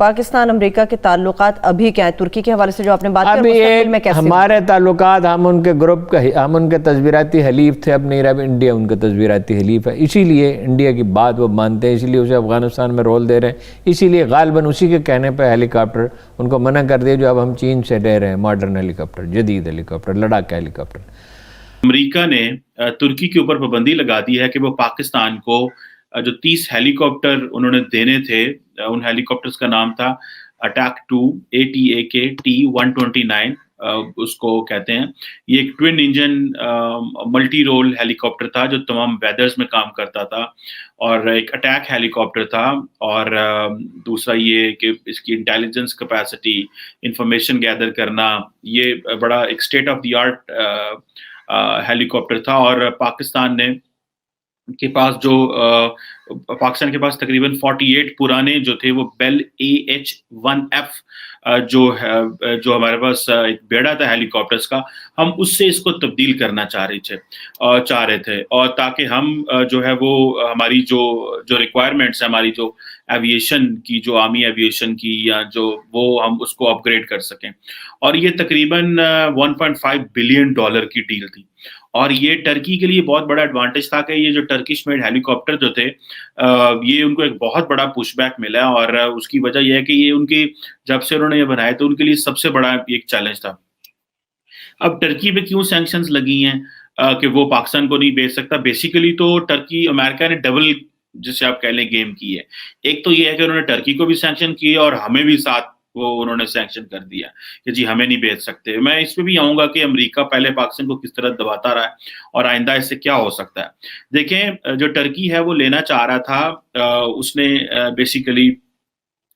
پاکستان امریکہ کے تعلقات ابھی کیا ہے؟ ترکی کے حوالے سے جو آپ نے بات کی، ابھی مستقبل میں کیسے ہمارے تعلقات، ہم ان کے گروپ کا، ہم ان کے تصویراتی حلیف تھے، اب نہیں رہا، انڈیا ان کے تصویراتی حلیف ہے، اسی لیے انڈیا کی بات وہ مانتے ہیں، اسی لیے اسے افغانستان میں رول دے رہے ہیں، اسی لیے غالباً اسی کے کہنے پہ ہیلی کاپٹر ان کو منع کر دیا جو اب ہم چین سے لے رہے ہیں، ماڈرن ہیلی کاپٹر، جدید ہیلی کاپٹر، لڑاک ہیلی کاپٹر۔ امریکہ نے ترکی کے اوپر پابندی لگا دی ہے کہ وہ پاکستان کو جو 30 ہیلی کاپٹر انہوں نے دینے تھے، ان ہیلی کاپٹرز کا نام تھا اٹیک 2 ATAK-T129 اس کو کہتے ہیں۔ یہ ایک ٹوین انجن ملٹی رول ہیلی کاپٹر تھا جو تمام ویدرز میں کام کرتا تھا، اور ایک اٹیک ہیلی کاپٹر تھا، اور دوسرا یہ کہ اس کی انٹیلیجنس کیپیسٹی، انفارمیشن گیدر کرنا، یہ بڑا ایک state of the art Halley copter تھا۔ اور پاکستان کے پاس تقریباً 48 پرانے جو تھے وہ بیل AH-1F جو ہمارے پاس ایک بیڑا تھا ہیلی کاپٹرز کا، ہم اس سے اس کو تبدیل کرنا چاہ رہے تھے، اور تاکہ ہم جو ہے وہ ہماری جو ریکوائرمنٹس ہیں، ہماری جو ایویشن کی، جو آرمی ایویشن کی، یا جو وہ ہم اس کو اپ گریڈ کر سکیں۔ اور یہ تقریباً $1.5 بلین کی ڈیل تھی، اور یہ ٹرکی کے لیے بہت بڑا ایڈوانٹیج تھا کہ یہ جو ٹرکش میڈ ہیلی کاپٹر جو تھے، یہ ان کو ایک بہت بڑا پش بیک ملا، اور اس کی وجہ یہ ہے کہ یہ ان کی جب سے انہوں نے یہ بنائے تو ان کے لیے سب سے بڑا ایک چیلنج تھا۔ اب ٹرکی پہ کیوں سینکشنز لگی ہیں کہ وہ پاکستان کو نہیں بیچ سکتا؟ بیسیکلی تو ٹرکی، امریکہ نے ڈبل، جسے آپ کہہ لیں، گیم کی ہے۔ ایک تو یہ ہے کہ انہوں نے ٹرکی کو بھی سینکشن کیے اور ہمیں بھی ساتھ وہ انہوں نے سینکشن کر دیا کہ جی ہمیں نہیں بیچ سکتے۔ میں اس پہ بھی آؤں گا کہ امریکہ پہلے پاکستان کو کس طرح دباتا رہا ہے اور آئندہ اس سے کیا ہو سکتا ہے۔ دیکھیں، جو ٹرکی ہے وہ لینا چاہ رہا تھا، اس نے بیسیکلی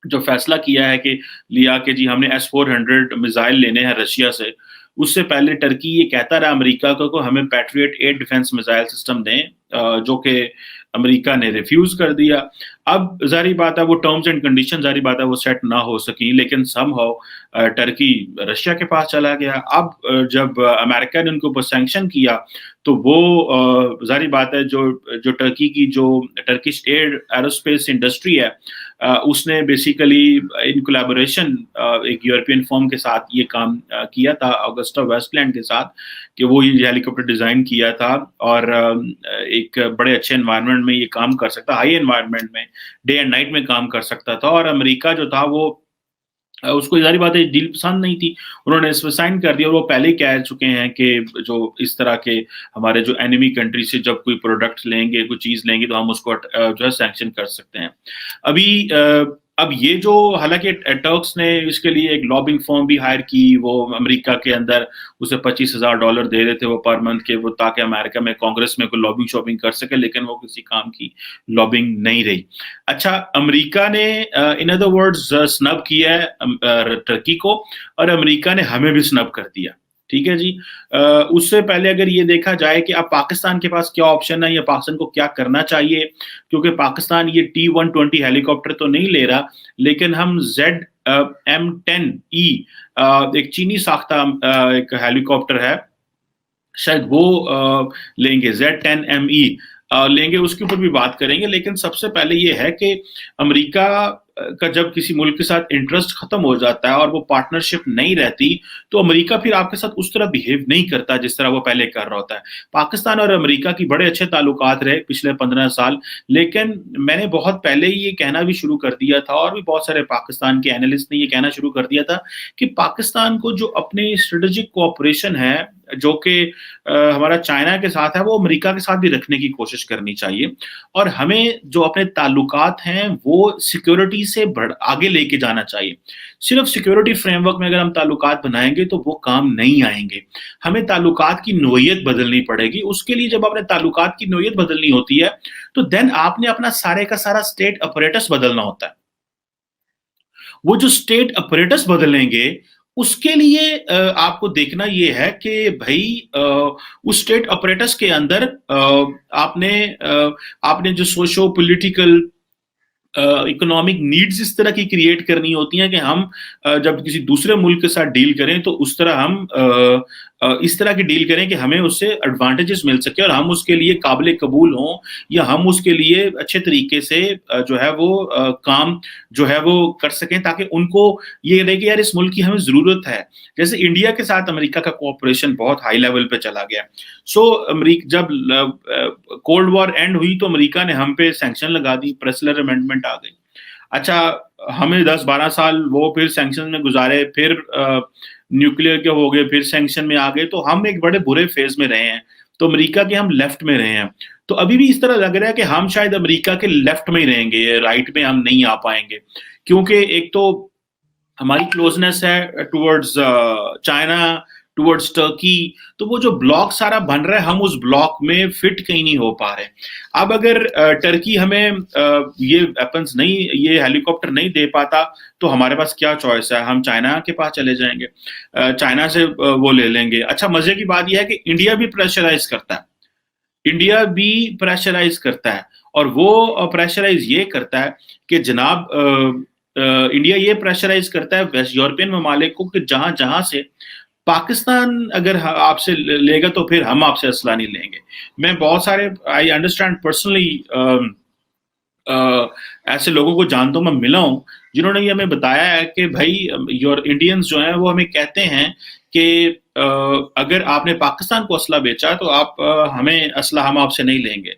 جو فیصلہ کیا ہے کہ لیا کہ جی ہم نے S-400 میزائل لینے ہیں رشیا سے، اس سے پہلے ٹرکی یہ کہتا رہا امریکہ کو کہ ہمیں پیٹریٹ 8 ڈیفنس میزائل سسٹم دیں، جو کہ امریکہ نے ریفیوز کر دیا۔ اب ظاہری بات ہے وہ ٹرمز اینڈ کنڈیشن ظاہری بات ہے وہ سیٹ نہ ہو سکیں، لیکن سم ہاؤ ٹرکی رشیا کے پاس چلا گیا۔ اب جب امریکہ نے ان کے اوپر سینکشن کیا تو وہ ظاہری بات ہے جو ٹرکی کی جو ٹرکش ایروسپیس انڈسٹری ہے، اس نے بیسیکلی ان کولیبوریشن ایک یورپین فرم کے ساتھ یہ کام کیا تھا، آگسٹا ویسٹ لینڈ کے ساتھ، کہ وہ یہ ہیلی کاپٹر ڈیزائن کیا تھا، اور ایک بڑے اچھے انوائرمنٹ میں یہ کام کر سکتا، ہائی انوائرمنٹ میں ڈے اینڈ نائٹ میں کام کر سکتا تھا۔ اور امریکہ جو تھا وہ اس کو ظاہری بات ہے ڈیل پسند نہیں تھی، انہوں نے اس پہ سائن کر دیا، اور وہ پہلے ہی کہہ چکے ہیں کہ جو اس طرح کے ہمارے جو اینیمی کنٹری سے جب کوئی پروڈکٹ لیں گے، کوئی چیز لیں گے، تو ہم اس کو جو ہے سینکشن کر سکتے ہیں۔ اب یہ جو حالانکہ ٹرکس نے اس کے لیے ایک لابنگ فرم بھی ہائر کی، وہ امریکہ کے اندر اسے $25,000 دے رہے تھے وہ پر منتھ کے، وہ تاکہ امریکہ میں کانگریس میں کوئی لابنگ شاپنگ کر سکے، لیکن وہ کسی کام کی لابنگ نہیں رہی۔ اچھا، امریکہ نے ان ادر ورڈز سنب کیا ہے ٹرکی کو، اور امریکہ نے ہمیں بھی سنب کر دیا، ٹھیک ہے جی۔ اس سے پہلے اگر یہ دیکھا جائے کہ اب پاکستان کے پاس کیا آپشن ہے یا پاکستان کو کیا کرنا چاہیے، کیونکہ پاکستان یہ T-120 ہیلی کاپٹر تو نہیں لے رہا، لیکن ہم ZM-10E ایک چینی ساختہ ایک ہیلی کاپٹر ہے، شاید وہ لیں گے، Z-10ME لیں گے، اس کے اوپر بھی بات کریں گے۔ لیکن سب سے پہلے یہ ہے کہ امریکہ کا جب کسی ملک کے ساتھ انٹرسٹ ختم ہو جاتا ہے اور وہ پارٹنرشپ نہیں رہتی، تو امریکہ پھر آپ کے ساتھ اس طرح بیہیو نہیں کرتا جس طرح وہ پہلے کر رہا ہوتا ہے۔ پاکستان اور امریکہ کی بڑے اچھے تعلقات رہے پچھلے 15 سال، لیکن میں نے بہت پہلے ہی یہ کہنا بھی شروع کر دیا تھا، اور بھی بہت سارے پاکستان کے اینالسٹ نے یہ کہنا شروع کر دیا تھا کہ پاکستان کو جو اپنی اسٹریٹجک کوآپریشن ہے جو کہ ہمارا چائنا کے ساتھ ہے، وہ امریکہ کے ساتھ بھی رکھنے کی کوشش کرنی چاہیے، اور ہمیں جو اپنے تعلقات ہیں وہ سیکیورٹی سے آگے لے کے جانا چاہیے۔ صرف سیکیورٹی فریم ورک میں اگر ہم تعلقات بنائیں گے تو وہ کام نہیں آئیں گے، ہمیں تعلقات کی نوعیت بدلنی پڑے گی۔ اس کے لیے جب اپنے تعلقات کی نوعیت بدلنی ہوتی ہے تو دین آپ نے اپنا سارے کا سارا اسٹیٹ اپریٹس بدلنا ہوتا ہے۔ وہ جو اسٹیٹ اپریٹس بدلیں گے اس کے لیے آپ کو دیکھنا یہ ہے کہ بھائی اس اسٹیٹ اپریٹس کے اندر آپ نے جو سوشو پولیٹیکل اکنامک نیڈز اس طرح کی کریٹ کرنی ہوتی ہیں کہ ہم جب کسی دوسرے ملک کے ساتھ ڈیل کریں تو اس طرح ہم اس طرح کی ڈیل کریں کہ ہمیں اس سے ایڈوانٹیجز مل سکے اور ہم اس کے لیے قابل قبول ہوں, یا ہم اس کے لیے اچھے طریقے سے جو ہے وہ کام جو ہے وہ کر سکیں, تاکہ ان کو یہ رہے کہ یار اس ملک کی ہمیں ضرورت ہے. جیسے انڈیا کے ساتھ امریکہ کا کوآپریشن بہت ہائی لیول پہ چلا گیا. سو جب کولڈ وار اینڈ ہوئی تو امریکہ نے ہم پہ سینکشن لگا دی, پریسلر امینڈمنٹ آ گئی. اچھا ہمیں 10-12 سال وہ پھر سینکشن میں گزارے, پھر نیوکلیئر کے ہو گئے, پھر سینکشن میں آ گئے, تو ہم ایک بڑے برے فیز میں رہے ہیں. تو امریکہ کے ہم لیفٹ میں رہے ہیں. تو ابھی بھی اس طرح لگ رہا ہے کہ ہم شاید امریکہ کے لیفٹ میں ہی رہیں گے, رائٹ میں ہم نہیں آ پائیں گے, کیونکہ ایک تو ہماری کلوزنس ہے ٹورڈز چائنا, ٹورڈز ٹرکی, تو وہ جو بلاک سارا بن رہا ہے ہم اس بلاک میں فٹ کہیں نہیں ہو پا رہے. اب اگر ٹرکی ہمیں یہ ویپنز نہیں, یہ ہیلی کاپٹر نہیں دے پاتا تو ہمارے پاس کیا چوائس ہے؟ ہم چائنا کے پاس چلے جائیں گے, چائنا سے وہ لے لیں گے. اچھا مزے کی بات یہ ہے کہ انڈیا بھی پریشرائز کرتا ہے, انڈیا بھی پریشرائز کرتا ہے, اور وہ پریشرائز یہ کرتا ہے کہ جناب انڈیا یہ پریشرائز کرتا ہے ویسٹ یورپین ممالک کو کہ جہاں جہاں سے پاکستان اگر آپ سے لے گا تو پھر ہم آپ سے اسلحہ نہیں لیں گے. میں بہت سارے آئی انڈرسٹینڈ پرسنلی ایسے لوگوں کو جانتا ہوں, میں ملا ہوں جنہوں نے یہ ہمیں بتایا ہے کہ بھائی انڈینز جو ہیں وہ ہمیں کہتے ہیں کہ اگر آپ نے پاکستان کو اسلحہ بیچا تو آپ ہمیں اسلحہ ہم آپ سے نہیں لیں گے.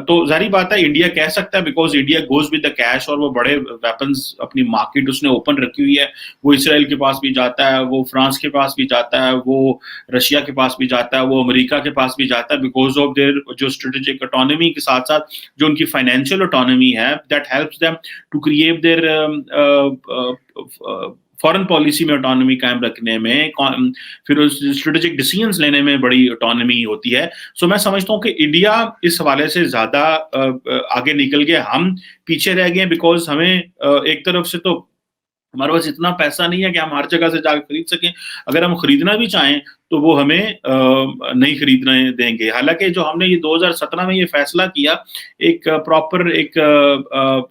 تو ظاہری بات ہے انڈیا کہہ سکتا ہے because India goes with the cash, اور وہ بڑے ویپنز اپنی مارکیٹ اس نے اوپن رکھی ہوئی ہے. وہ اسرائیل کے پاس بھی جاتا ہے, وہ فرانس کے پاس بھی جاتا ہے, وہ رشیا کے پاس بھی جاتا ہے, وہ امریکہ کے پاس بھی جاتا ہے, بیکاز آف دیئر جو اسٹریٹجک اٹانومی کے ساتھ ساتھ جو ان کی فائنینشیل اٹانومی ہے, that helps them to create their foreign policy میں اٹانومی قائم رکھنے میں, پھر اسٹریٹجک ڈیسیژنز لینے میں بڑی اٹانومی ہوتی ہے. سو میں سمجھتا ہوں کہ انڈیا اس حوالے سے زیادہ آگے نکل گیا, ہم پیچھے رہ گئے, بیکاز ہمیں ایک طرف سے تو ہمارے پاس اتنا پیسہ نہیں ہے کہ ہم ہر جگہ سے جا کے خرید سکیں. اگر ہم خریدنا بھی چاہیں تو وہ ہمیں نہیں خریدنے دیں گے. حالانکہ جو ہم نے یہ 2017 میں یہ فیصلہ کیا, ایک پراپر ایک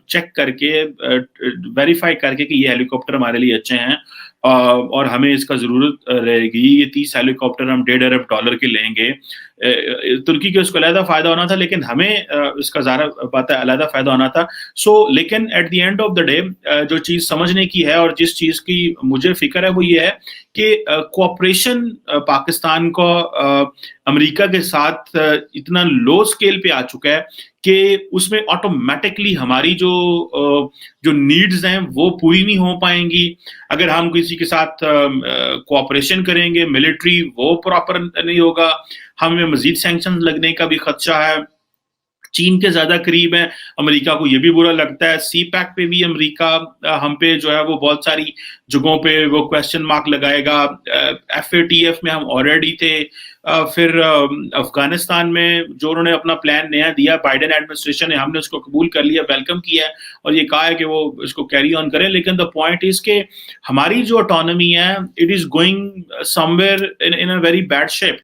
چیک کر کے ویریفائی کر کے کہ یہ ہیلی کاپٹر ہمارے لیے اچھے ہیں اور ہمیں اس کا ضرورت رہے گی, یہ 30 ہیلی کاپٹر ہم $1.5 ارب کے لیں گے. ترکی کے اس کو علیحدہ فائدہ ہونا تھا, لیکن ہمیں اس کا ظاہر بات ہے علیحدہ فائدہ ہونا تھا. سو لیکن at the end of the day جو چیز سمجھنے کی ہے اور جس چیز کی مجھے فکر ہے وہ یہ ہے کہ کوآپریشن پاکستان کو امریکہ کے ساتھ اتنا لو اسکیل پہ آ چکا ہے کہ اس میں آٹومیٹکلی ہماری جو نیڈز ہیں وہ پوری نہیں ہو پائیں گی. اگر ہم کسی کے ساتھ کوآپریشن کریں گے ملٹری, وہ پراپر نہیں ہوگا. ہمیں مزید سینکشن لگنے کا بھی خدشہ ہے. چین کے زیادہ قریب ہیں, امریکہ کو یہ بھی برا لگتا ہے. سی پیک پہ بھی امریکہ ہم پہ جو ہے وہ بہت ساری جگہوں پہ وہ کویسچن مارک لگائے گا. FATF میں ہم آلریڈی تھے. پھر افغانستان میں جو انہوں نے اپنا پلان نیا دیا بائیڈن ایڈمنسٹریشن نے, ہم نے اس کو قبول کر لیا, ویلکم کیا ہے اور یہ کہا ہے کہ وہ اس کو کیری آن کریں. لیکن دا پوائنٹ از کہ ہماری جو اٹانومی ہے it is going some where in a very bad shape.